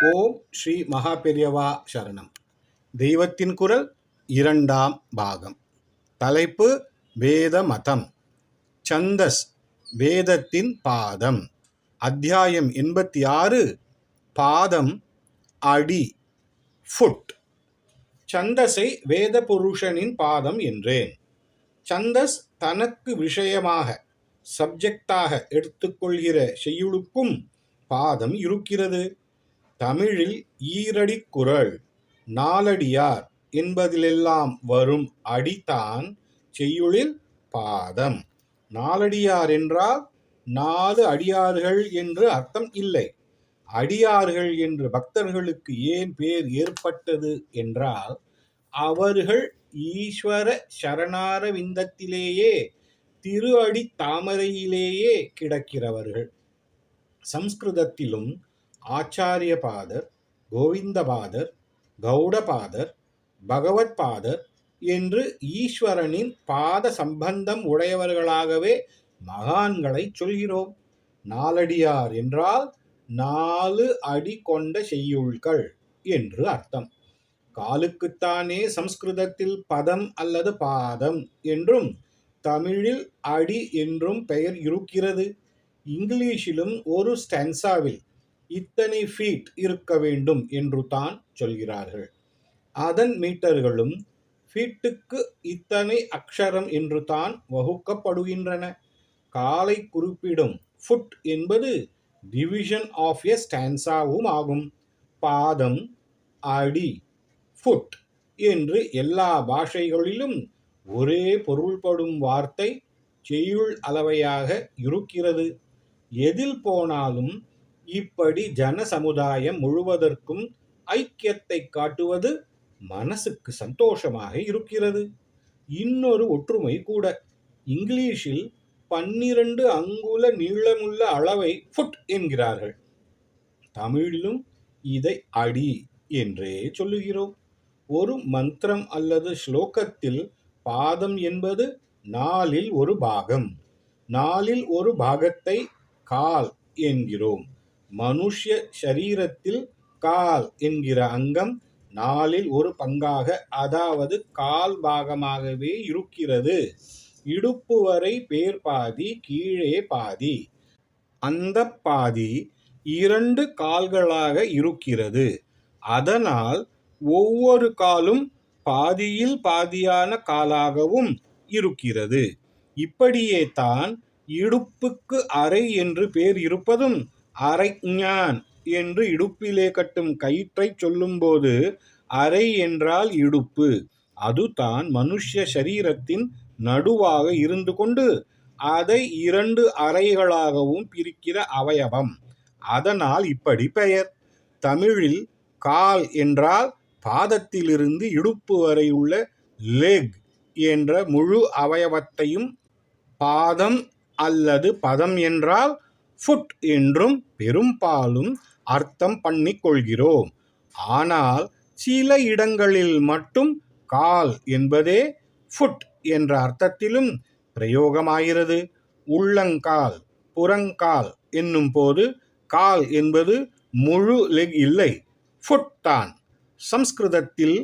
ஓம் ஸ்ரீ மகாபெரியவா சரணம். தெய்வத்தின் குரல் இரண்டாம் பாகம். தலைப்பு வேத மதம். சந்தஸ் வேதத்தின் பாதம். அத்தியாயம் 86. பாதம் அடி, ஃபுட். சந்தஸை வேத புருஷனின் பாதம் என்றேன். சந்தஸ் தனக்கு விஷயமாக சப்ஜெக்டாக எடுத்துக்கொள்கிற செய்யுளுக்கும் பாதம் இருக்கிறது. தமிழில் ஈரடிக் குறள், நாலடியார் என்பதிலெல்லாம் வரும் அடிதான் செய்யுளில் பாதம். நாலடியார் என்றால் 4 அடியார்கள் என்று அர்த்தம் இல்லை. அடியார்கள் என்று பக்தர்களுக்கு ஏன் பேர் ஏற்பட்டது என்றால், அவர்கள் ஈஸ்வர சரணாரவிந்தத்திலேயே, திரு அடி தாமரையிலேயே கிடக்கிறவர்கள். சம்ஸ்கிருதத்திலும் ஆச்சாரியபாதர், கோவிந்தபாதர், கௌடபாதர், பகவத்பாதர் என்று ஈஸ்வரனின் பாத சம்பந்தம் உடையவர்களாகவே மகான்களை சொல்கிறோம். நாலடியார் என்றால் 4 அடி கொண்ட செய்யுள்கள் என்று அர்த்தம். காலுக்குத்தானே சம்ஸ்கிருதத்தில் பதம் அல்லது பாதம் என்றும் தமிழில் அடி என்றும் பெயர் இருக்கிறது. இங்கிலீஷிலும் ஒரு ஸ்டான்சாவில் இத்தனை ஃபீட் இருக்க வேண்டும் என்று தான் சொல்கிறார்கள். அதன் மீட்டர்களும் ஃபீட்டுக்கு இத்தனை அக்ஷரம் என்று தான் வகுக்கப்படுகின்றன. காலை குறிப்பிடும் ஃபுட் என்பது டிவிஷன் ஆஃப் எ ஸ்டான்சாவும் ஆகும். பாதம், அடி, ஃபுட் என்று எல்லா பாஷைகளிலும் ஒரே பொருள்படும் வார்த்தை செய்யுள் அளவையாக இருக்கிறது. எதில் போனாலும் இப்படி ஜன சமுதாயம் முழுவதற்கும் ஐக்கியத்தை காட்டுவது மனசுக்கு சந்தோஷமாக இருக்கிறது. இன்னொரு ஒற்றுமை கூட. இங்கிலீஷில் 12 அங்குல நீளமுள்ள அளவை ஃபுட் என்கிறார்கள். தமிழிலும் இதை அடி என்றே சொல்லுகிறோம். ஒரு மந்திரம் அல்லது ஸ்லோகத்தில் பாதம் என்பது 4இல் ஒரு பாகம். 4இல் ஒரு பாகத்தை கால் என்கிறோம். மனுஷ்ய சரீரத்தில் கால் என்கிற அங்கம் 4இல் ஒரு பங்காக, அதாவது கால் பாகமாகவே இருக்கிறது. இடுப்பு வரை பேர் பாதி, கீழே பாதி. அந்த பாதி 2 கால்களாக இருக்கிறது. அதனால் ஒவ்வொரு காலும் பாதியில் பாதியான காலாகவும் இருக்கிறது. இப்படியே தான் இடுப்புக்கு அரை என்று பேர் இருப்பதும், அரைஞான் என்று இடுப்பிலே கட்டும் கயிற்றை சொல்லும்போது அரை என்றால் இடுப்பு. அதுதான் மனுஷ்ய சரீரத்தின் நடுவாக இருந்து கொண்டு அதை 2 அறைகளாகவும் பிரிக்கிற அவயவம். அதனால் இப்படி பெயர். தமிழில் கால் என்றால் பாதத்திலிருந்து இடுப்பு வரை உள்ள லெக் என்ற முழு அவயவத்தையும், பாதம் அல்லது பதம் என்றால் ஃபுட் என்றும் பெரும்பாலும் அர்த்தம் பண்ணிக் கொள்கிறோம். ஆனால் சில இடங்களில் மட்டும் கால் என்பதே ஃபுட் என்ற அர்த்தத்திலும் பிரயோகமாகிறது. உள்ளங்கால், புறங்கால் என்னும் போது கால் என்பது முழு லெக் இல்லை, ஃபுட் தான். சம்ஸ்கிருதத்தில்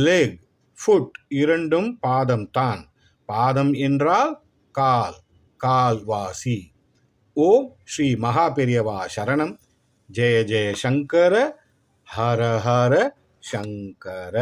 லெக், ஃபுட் இரண்டும் பாதம்தான். பாதம் என்றால் கால், கால்வாசி. ஓம் ஸ்ரீ மகாபெரியவா சரணம். ஜெய ஜெய சங்கர, ஹர ஹர சங்கர.